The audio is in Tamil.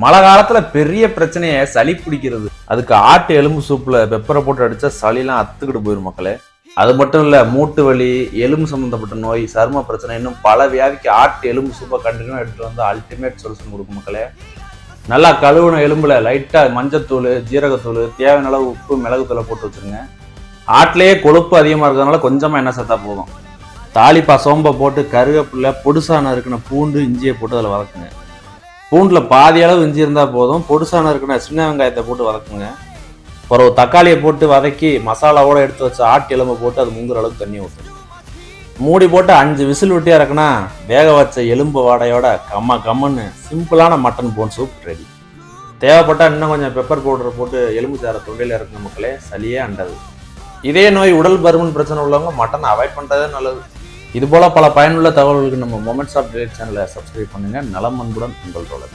மழை காலத்துல பெரிய பிரச்சனையை சளி பிடிக்கிறது. அதுக்கு ஆட்டு எலும்பு சூப்புல பெப்பரை போட்டு அடிச்சா சளிலாம் அத்துக்கிட்டு போயிடும் மக்களே. அது மட்டும் இல்ல, மூட்டு வலி, எலும்பு சம்பந்தப்பட்ட நோய், சரும பிரச்சனை, இன்னும் பல வியாதிக்கு ஆட்டு எலும்பு சூப்பை கண்டினியூ எடுத்துட்டு வந்து அல்டிமேட் சொல்யூஷன் கொடுக்கும் மக்களே. நல்லா கழுவுன எலும்புல லைட்டா மஞ்சத்தூள், ஜீரகத்தூள், தேவையான அளவு உப்பு, மிளகுத்தூளை போட்டு வச்சிருங்க. ஆட்டிலேயே கொழுப்பு அதிகமா இருக்கிறதுனால கொஞ்சமா எண்ணெய் சேர்த்தா போதும். தாளிப்பா சோம்பை போட்டு கருவேப்பிலை, பொடுசான இருக்குன பூண்டு, இஞ்சியை போட்டு அதில் வதக்குங்க. பூண்டுல பாதி அளவு இஞ்சி இருந்தால் போதும். பொடுசான இருக்குன சின்ன வெங்காயத்தை போட்டு வதக்குங்க. ஒரு தக்காளியை போட்டு வதக்கி மசாலாவோட எடுத்து வச்ச ஆட்டு எலும்பை போட்டு அது முங்குற அளவுக்கு தண்ணி ஊற்றணும். மூடி போட்டு 5 விசில் விட்டு இறக்குனா வேக வச்ச எலும்பு வாடையோட கம்மன்னு சிம்பிளான மட்டன் போன் சூப் ரெடி. தேவைப்பட்டா இன்னும் கொஞ்சம் பெப்பர் பவுடர் போட்டு எலும்பு சார தொண்டையில் இறக்குன மக்களே, சளியே அண்டது. இதே நோய், உடல் பருமன் பிரச்சனை உள்ளவங்க மட்டன் அவாய்ட் பண்ணுறதே நல்லது. இது போல பல பயனுள்ள தகவல்களுக்கு நம்ம மொமெண்ட்ஸ் ஆஃப் டிலைட் சேனலை சப்ஸ்கிரைப் பண்ணுங்க. நலம் அன்புடன் உங்கள் தோழர்.